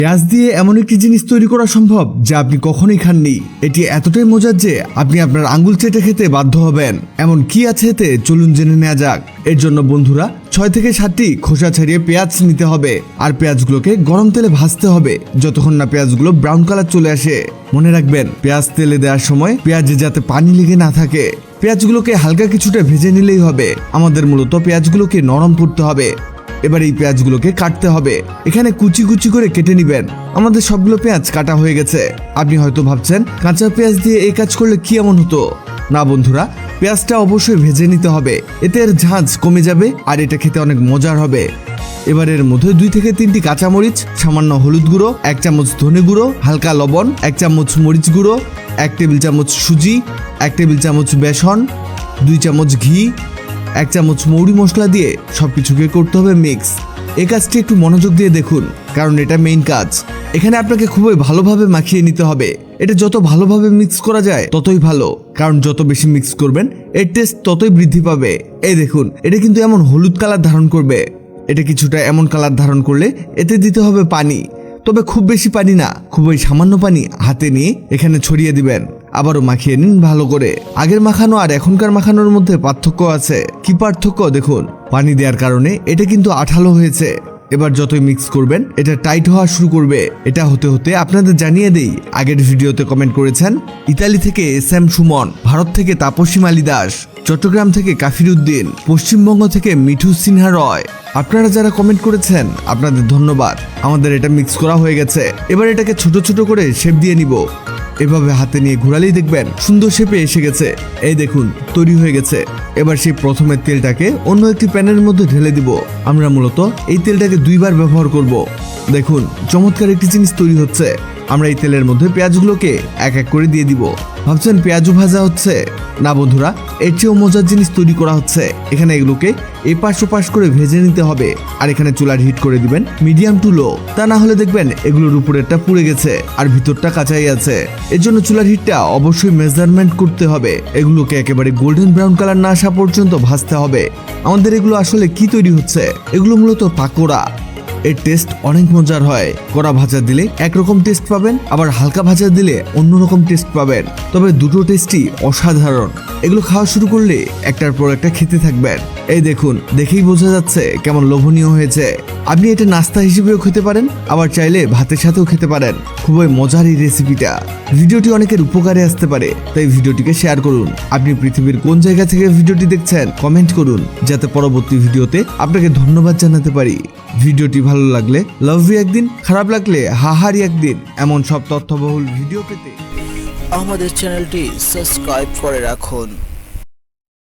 পেঁয়াজ দিয়ে এমন একটি জিনিস তৈরি করা সম্ভব যা আপনি কখনোই খাননি। এটি এতটাই মজার যে আপনি আপনার আঙ্গুল চেটে খেতে বাধ্য হবেন। এমন কি আছে এতে, চলুন জেনে নেওয়া যাক। এর জন্য বন্ধুরা 6 থেকে 7টি খোসা ছাড়িয়ে পেঁয়াজ নিতে হবে, আর পেঁয়াজগুলোকে গরম তেলে ভাজতে হবে যতক্ষণ না পেঁয়াজগুলো ব্রাউন কালার চলে আসে। মনে রাখবেন, পেঁয়াজ তেলে দেওয়ার সময় পেঁয়াজে যাতে পানি লেগে না থাকে। পেঁয়াজগুলোকে হালকা কিছুটা ভেজে নিলেই হবে। আমাদের মূলত পেঁয়াজগুলোকে নরম করতে হবে। এবার এই পেঁয়াজগুলোকে কাটতে হবে। এখানে কুচি কুচি করে কেটে নিবেন। আমাদের সবগুলো পেঁয়াজ কাটা হয়ে গেছে। আপনি হয়তো ভাবছেন কাঁচা পেঁয়াজ দিয়ে এই কাজ করলে কি এমন হতো। না বন্ধুরা, পেঁয়াজটা অবশ্যই ভেজে নিতে হবে, এতে এর ঝাঁঝ কমে যাবে আর এটা খেতে অনেক মজার হবে। এবার এর মধ্যে 2 থেকে 3টি কাঁচামরিচ, সামান্য হলুদ গুঁড়ো, 1 চামচ ধনে গুঁড়ো, হালকা লবণ, 1 চামচ মরিচ গুঁড়ো, 1 টেবিল চামচ সুজি, 1 টেবিল চামচ বেসন, 2 চামচ ঘি, 1 চামচ মৌরি মশলা দিয়ে সবকিছুকে করতে হবে মিক্স। এই কাজটি একটু মনোযোগ দিয়ে দেখুন, কারণ এটা মেইন কাজ। এখানে আপনাকে খুবই ভালোভাবে মাখিয়ে নিতে হবে। এটা যত ভালোভাবে মিক্স করা যায় ততই ভালো, কারণ যত বেশি মিক্স করবেন এর টেস্ট ততই বৃদ্ধি পাবে। এই দেখুন, এটা কিন্তু এমন হলুদ কালার ধারণ করবে। এটা কিছুটা এমন কালার ধারণ করলে এতে দিতে হবে পানি, তবে খুব বেশি পানি না, খুবই সামান্য পানি হাতে নিয়ে এখানে ছড়িয়ে দিবেন। আবারও মাখিয়ে নিন ভালো করে। আগের মাখানো আর এখনকার মাখানোর মধ্যে পার্থক্য আছে। কি পার্থক্য দেখুন, পানি দেওয়ার কারণে এটা কিন্তু আঠালো হয়েছে। এবার যতই মিক্স করবেন এটা টাইট হওয়া শুরু করবে। এটা হতে হতে আপনাদের জানিয়ে দেই, আগের ভিডিওতে কমেন্ট করেছেন ইতালি থেকে SM সুমন, ভারত থেকে তাপসী মালি দাস, চট্টগ্রাম থেকে কাফির উদ্দিন, পশ্চিমবঙ্গ থেকে মিঠু সিনহা রয়। আপনারা যারা কমেন্ট করেছেন আপনাদের ধন্যবাদ। আমাদের এটা মিক্স করা হয়ে গেছে। এবার এটাকে ছোট ছোট করে শেপ দিয়ে নিব। এভাবে হাতে নিয়ে ঘোরালেই দেখবেন সুন্দর শেপে এসে গেছে। এই দেখুন, তৈরি হয়ে গেছে। এবার সেই প্রথমে তেলটাকে অন্য একটি প্যানের মধ্যে ঢেলে দিব। আমরা মূলত এই তেলটাকে 2 বার ব্যবহার করব। দেখুন, চমৎকার একটি জিনিস তৈরি হচ্ছে। আমরা এই তেলের মধ্যে পেঁয়াজগুলোকে এক এক করে দিয়ে দিব। ভাবছেন পেঁয়াজও ভাজা হচ্ছে? না বন্ধুরা, এর চেয়েও মজার জিনিস তৈরি করা হচ্ছে। এখানে এগুলোকে এপাশ ওপাশ করে ভেজে নিতে হবে, আর এখানে চুলার হিট করে দিবেন মিডিয়াম টু লো। তা না হলে দেখবেন এগুলোর উপরেরটা পুড়ে গেছে আর ভিতরটা কাঁচাই আছে। এর জন্য চুলার হিটটা অবশ্যই মেজারমেন্ট করতে হবে। এগুলোকে একেবারে গোল্ডেন ব্রাউন কালার না আসা পর্যন্ত ভাজতে হবে। আমাদের এগুলো আসলে কি তৈরি হচ্ছে? এগুলো মূলত পাকোড়া। এর টেস্ট অনেক মজার হয়। কড়া ভাজা দিলে একরকম টেস্ট পাবেন, আবার হালকা ভাজা দিলে অন্যরকম টেস্ট পাবেন। তবে দুটো টেস্টই অসাধারণ। এগুলো খাওয়া শুরু করলে একটার পর একটা খেতে থাকবেন। এই দেখুন, দেখেই বোঝা যাচ্ছে কেমন লোভনীয় হয়েছে। আপনি এটা নাস্তা হিসেবেও খেতে পারেন, আবার চাইলে ভাতের সাথেও খেতে পারেন। খুবই মজার এই রেসিপিটা। ভিডিওটি অনেকের উপকারে আসতে পারে, তাই ভিডিওটিকে শেয়ার করুন। আপনি পৃথিবীর কোন জায়গা থেকে ভিডিওটি দেখছেন কমেন্ট করুন, যাতে পরবর্তী ভিডিওতে আপনাকে ধন্যবাদ জানাতে পারি। ভিডিওটি ভালো লাগলে লাভ ইউ একদিন, খারাপ লাগলে হাহারি একদিন। এমন সব তথ্যবহুল ভিডিও পেতে আমাদের চ্যানেলটি সাবস্ক্রাইব করে রাখুন।